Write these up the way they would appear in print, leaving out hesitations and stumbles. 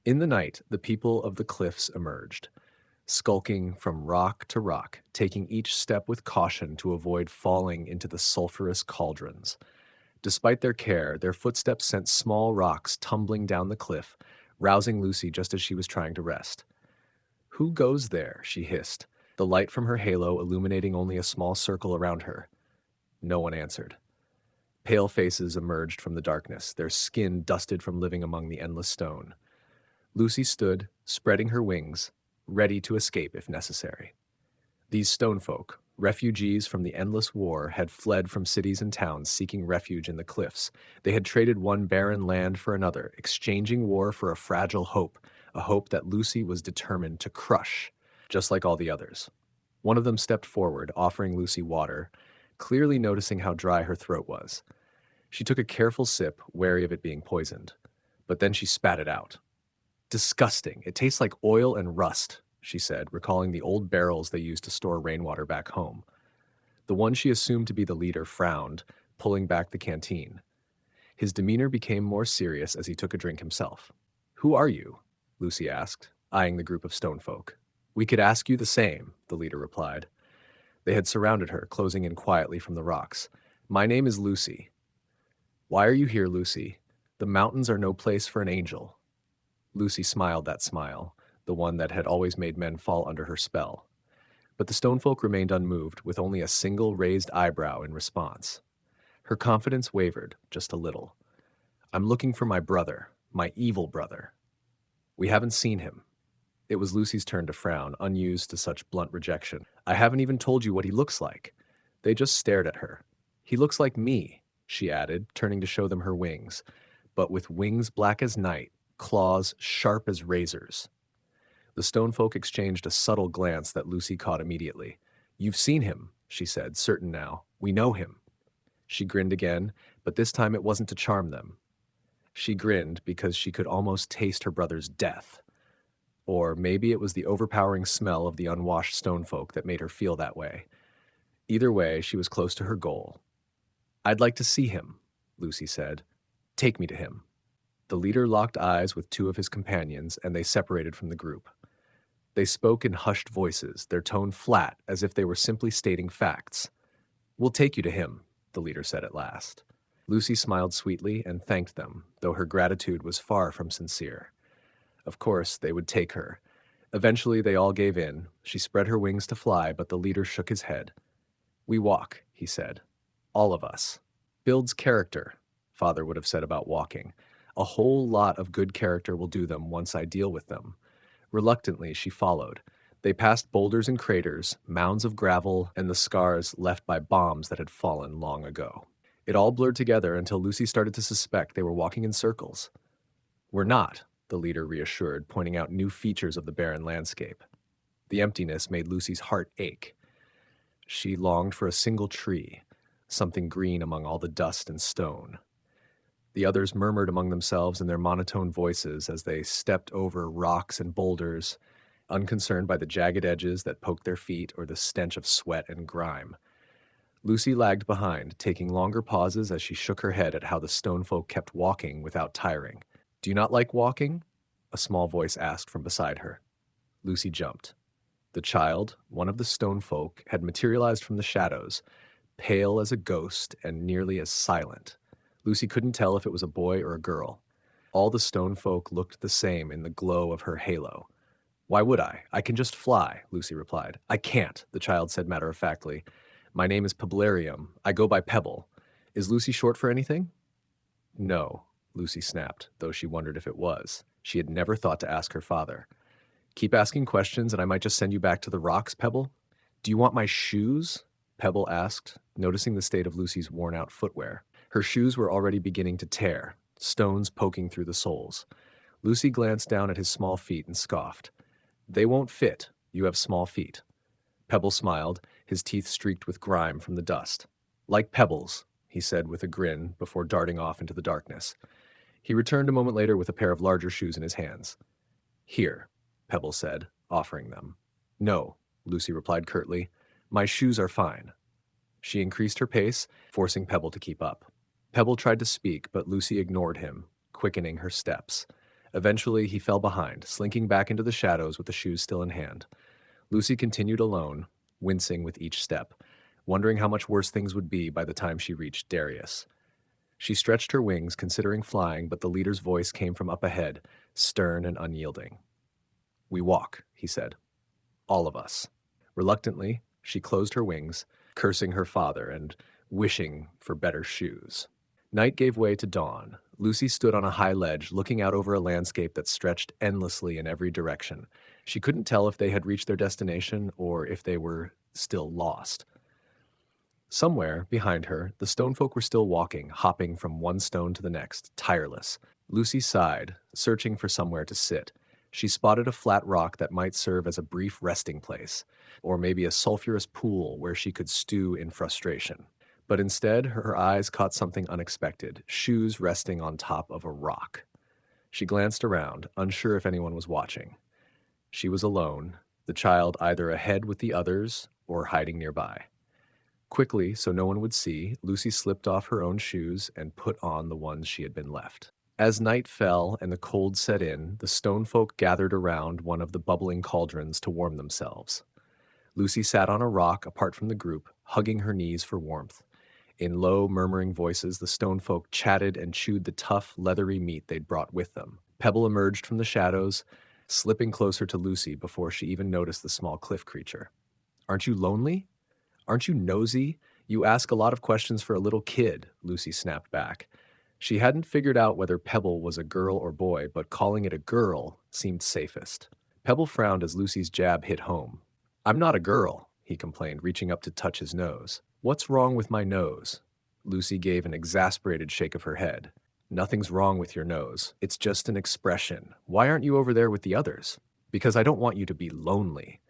In the night, the people of the cliffs emerged, skulking from rock to rock, taking each step with caution to avoid falling into the sulphurous cauldrons. Despite their care, their footsteps sent small rocks tumbling down the cliff, rousing Lucy just as she was trying to rest. "Who goes there?" she hissed, the light from her halo illuminating only a small circle around her. No one answered. Pale faces emerged from the darkness, their skin dusted from living among the endless stone. Lucy stood, spreading her wings, ready to escape if necessary. These stone folk, refugees from the endless war, had fled from cities and towns seeking refuge in the cliffs. They had traded one barren land for another, exchanging war for a fragile hope, a hope that Lucy was determined to crush, just like all the others. One of them stepped forward, offering Lucy water, clearly noticing how dry her throat was. She took a careful sip, wary of it being poisoned. But then she spat it out. "Disgusting. It tastes like oil and rust," she said, recalling the old barrels they used to store rainwater back home. The one she assumed to be the leader frowned, pulling back the canteen. His demeanor became more serious as he took a drink himself. "Who are you?" Lucy asked, eyeing the group of stone folk. "We could ask you the same," the leader replied. They had surrounded her, closing in quietly from the rocks. "My name is Lucy." "Why are you here, Lucy? The mountains are no place for an angel." Lucy smiled that smile, the one that had always made men fall under her spell. But the stone folk remained unmoved, with only a single raised eyebrow in response. Her confidence wavered, just a little. "I'm looking for my brother, my evil brother." "We haven't seen him." It was Lucy's turn to frown, unused to such blunt rejection. "I haven't even told you what he looks like." They just stared at her. "He looks like me," she added, turning to show them her wings, but with wings black as night, claws sharp as razors. The stone folk exchanged a subtle glance that Lucy caught immediately. "You've seen him," she said, certain now. "We know him." She grinned again, but this time it wasn't to charm them. She grinned because she could almost taste her brother's death. Or maybe it was the overpowering smell of the unwashed stone folk that made her feel that way. Either way, she was close to her goal. "I'd like to see him," Lucy said. "Take me to him." The leader locked eyes with two of his companions, and they separated from the group. They spoke in hushed voices, their tone flat, as if they were simply stating facts. "We'll take you to him," the leader said at last. Lucy smiled sweetly and thanked them, though her gratitude was far from sincere. Of course, they would take her. Eventually, they all gave in. She spread her wings to fly, but the leader shook his head. "We walk," he said. "All of us. Builds character," Father would have said about walking. "A whole lot of good character will do them once I deal with them." Reluctantly, she followed. They passed boulders and craters, mounds of gravel, and the scars left by bombs that had fallen long ago. It all blurred together until Lucy started to suspect they were walking in circles. "We're not," the leader reassured, pointing out new features of the barren landscape. The emptiness made Lucy's heart ache. She longed for a single tree, something green among all the dust and stone. The others murmured among themselves in their monotone voices as they stepped over rocks and boulders, unconcerned by the jagged edges that poked their feet or the stench of sweat and grime. Lucy lagged behind, taking longer pauses as she shook her head at how the stone folk kept walking without tiring. "Do you not like walking?" a small voice asked from beside her. Lucy jumped. The child, one of the stone folk, had materialized from the shadows, pale as a ghost and nearly as silent. Lucy couldn't tell if it was a boy or a girl. All the stone folk looked the same in the glow of her halo. "Why would I? I can just fly," Lucy replied. "I can't," the child said matter-of-factly. "My name is Peblarium. I go by Pebble. Is Lucy short for anything?" "No," Lucy snapped, though she wondered if it was. She had never thought to ask her father. "Keep asking questions and I might just send you back to the rocks, Pebble?" "Do you want my shoes?" Pebble asked, noticing the state of Lucy's worn-out footwear. Her shoes were already beginning to tear, stones poking through the soles. Lucy glanced down at his small feet and scoffed. "They won't fit. You have small feet." Pebble smiled, his teeth streaked with grime from the dust. "Like pebbles," he said with a grin before darting off into the darkness. He returned a moment later with a pair of larger shoes in his hands. "Here," Pebble said, offering them. "No," Lucy replied curtly. "My shoes are fine." She increased her pace, forcing Pebble to keep up. Pebble tried to speak, but Lucy ignored him, quickening her steps. Eventually, he fell behind, slinking back into the shadows with the shoes still in hand. Lucy continued alone, wincing with each step, wondering how much worse things would be by the time she reached Darius. She stretched her wings, considering flying, but the leader's voice came from up ahead, stern and unyielding. "We walk," he said. "All of us." Reluctantly, she closed her wings, cursing her father and wishing for better shoes. Night gave way to dawn. Lucy stood on a high ledge, looking out over a landscape that stretched endlessly in every direction. She couldn't tell if they had reached their destination or if they were still lost. Somewhere, behind her, the stone folk were still walking, hopping from one stone to the next, tireless. Lucy sighed, searching for somewhere to sit. She spotted a flat rock that might serve as a brief resting place, or maybe a sulphurous pool where she could stew in frustration. But instead, her eyes caught something unexpected, shoes resting on top of a rock. She glanced around, unsure if anyone was watching. She was alone, the child either ahead with the others or hiding nearby. Quickly, so no one would see, Lucy slipped off her own shoes and put on the ones she had been left. As night fell and the cold set in, the stone folk gathered around one of the bubbling cauldrons to warm themselves. Lucy sat on a rock apart from the group, hugging her knees for warmth. In low, murmuring voices, the stone folk chatted and chewed the tough, leathery meat they'd brought with them. Pebble emerged from the shadows, slipping closer to Lucy before she even noticed the small cliff creature. "Aren't you lonely? Aren't you nosy? You ask a lot of questions for a little kid," Lucy snapped back. She hadn't figured out whether Pebble was a girl or boy, but calling it a girl seemed safest. Pebble frowned as Lucy's jab hit home. "I'm not a girl," he complained, reaching up to touch his nose. "What's wrong with my nose?" Lucy gave an exasperated shake of her head. "Nothing's wrong with your nose. It's just an expression. Why aren't you over there with the others?" "Because I don't want you to be lonely,"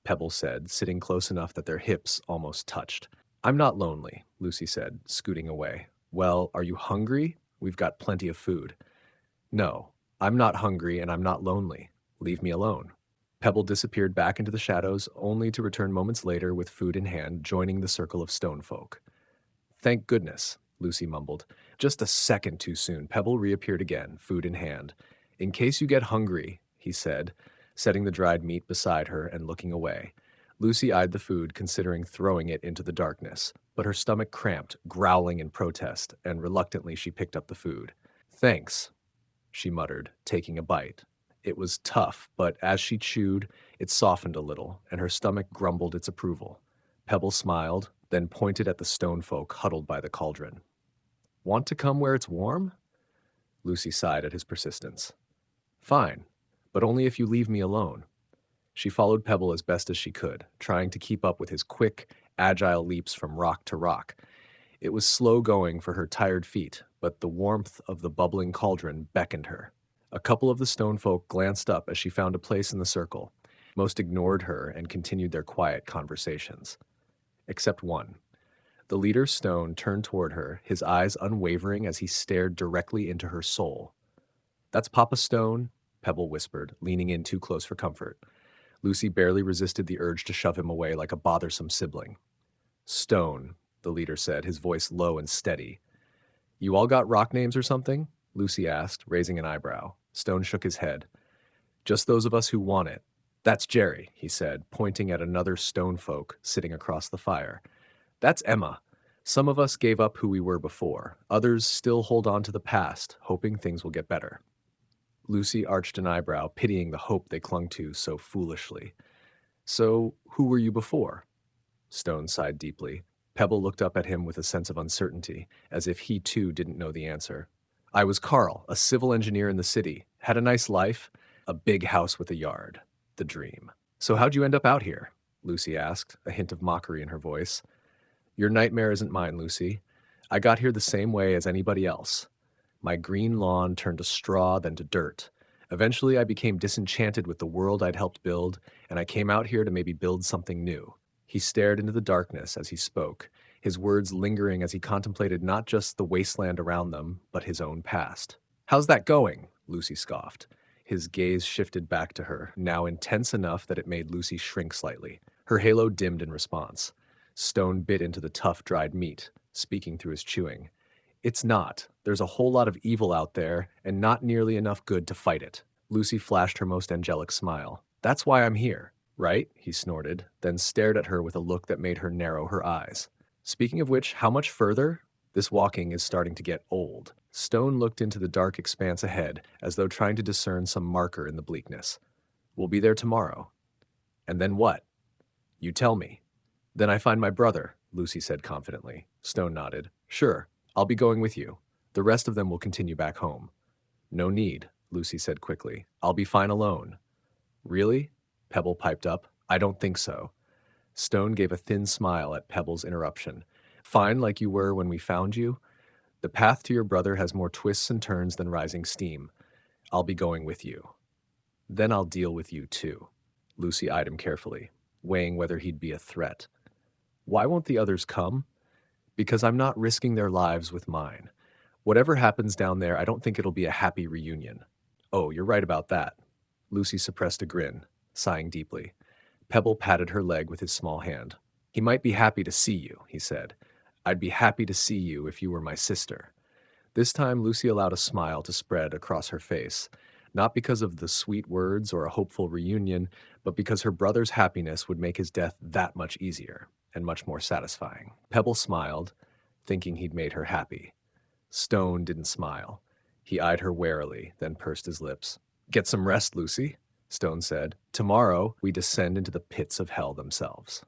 Pebble said, sitting close enough that their hips almost touched. "I'm not lonely," Lucy said, scooting away. "Well, are you hungry? We've got plenty of food." "No, I'm not hungry and I'm not lonely. Leave me alone." Pebble disappeared back into the shadows, only to return moments later with food in hand, joining the circle of stone folk. "Thank goodness," Lucy mumbled. Just a second too soon, Pebble reappeared again, food in hand. "In case you get hungry," he said, setting the dried meat beside her and looking away. Lucy eyed the food, considering throwing it into the darkness, but her stomach cramped, growling in protest, and reluctantly she picked up the food. "Thanks," she muttered, taking a bite. It was tough, but as she chewed, it softened a little, and her stomach grumbled its approval. Pebble smiled, then pointed at the stone folk huddled by the cauldron. "Want to come where it's warm?" Lucy sighed at his persistence. "Fine, but only if you leave me alone." She followed Pebble as best as she could, trying to keep up with his quick, agile leaps from rock to rock. It was slow going for her tired feet, but the warmth of the bubbling cauldron beckoned her. A couple of the stone folk glanced up as she found a place in the circle. Most ignored her and continued their quiet conversations. Except one. The leader's stone turned toward her, his eyes unwavering as he stared directly into her soul. "That's Papa Stone," Pebble whispered, leaning in too close for comfort. Lucy barely resisted the urge to shove him away like a bothersome sibling. "Stone," the leader said, his voice low and steady. "You all got rock names or something?" Lucy asked, raising an eyebrow. Stone shook his head. "Just those of us who want it. That's Jerry," he said, pointing at another stone folk sitting across the fire. "That's Emma. Some of us gave up who we were before. Others still hold on to the past, hoping things will get better." Lucy arched an eyebrow, pitying the hope they clung to so foolishly. "So, who were you before?" Stone sighed deeply. Pebble looked up at him with a sense of uncertainty, as if he too didn't know the answer. "I was Carl, a civil engineer in the city. Had a nice life. A big house with a yard. The dream." "So how'd you end up out here?" Lucy asked, a hint of mockery in her voice. "Your nightmare isn't mine, Lucy. I got here the same way as anybody else. My green lawn turned to straw, then to dirt. Eventually, I became disenchanted with the world I'd helped build, and I came out here to maybe build something new." He stared into the darkness as he spoke, his words lingering as he contemplated not just the wasteland around them, but his own past. "How's that going?" Lucy scoffed. His gaze shifted back to her, now intense enough that it made Lucy shrink slightly. Her halo dimmed in response. Stone bit into the tough, dried meat, speaking through his chewing. It's not. There's a whole lot of evil out there, and not nearly enough good to fight it. Lucy flashed her most angelic smile. That's why I'm here, right? He snorted, then stared at her with a look that made her narrow her eyes. Speaking of which, how much further? This walking is starting to get old. Stone looked into the dark expanse ahead, as though trying to discern some marker in the bleakness. We'll be there tomorrow. And then what? You tell me. Then I find my brother, Lucy said confidently. Stone nodded. Sure, I'll be going with you. The rest of them will continue back home. No need, Lucy said quickly. I'll be fine alone. Really? Pebble piped up. I don't think so. Stone gave a thin smile at Pebble's interruption. Fine like you were when we found you? The path to your brother has more twists and turns than rising steam. I'll be going with you. Then I'll deal with you too. Lucy eyed him carefully, weighing whether he'd be a threat. Why won't the others come? Because I'm not risking their lives with mine. Whatever happens down there, I don't think it'll be a happy reunion. Oh, you're right about that. Lucy suppressed a grin, sighing deeply. Pebble patted her leg with his small hand. He might be happy to see you, he said. I'd be happy to see you if you were my sister. This time Lucy allowed a smile to spread across her face, not because of the sweet words or a hopeful reunion, but because her brother's happiness would make his death that much easier and much more satisfying. Pebble smiled, thinking he'd made her happy. Stone didn't smile. He eyed her warily, then pursed his lips. Get some rest, Lucy, Stone said. Tomorrow we descend into the pits of hell themselves.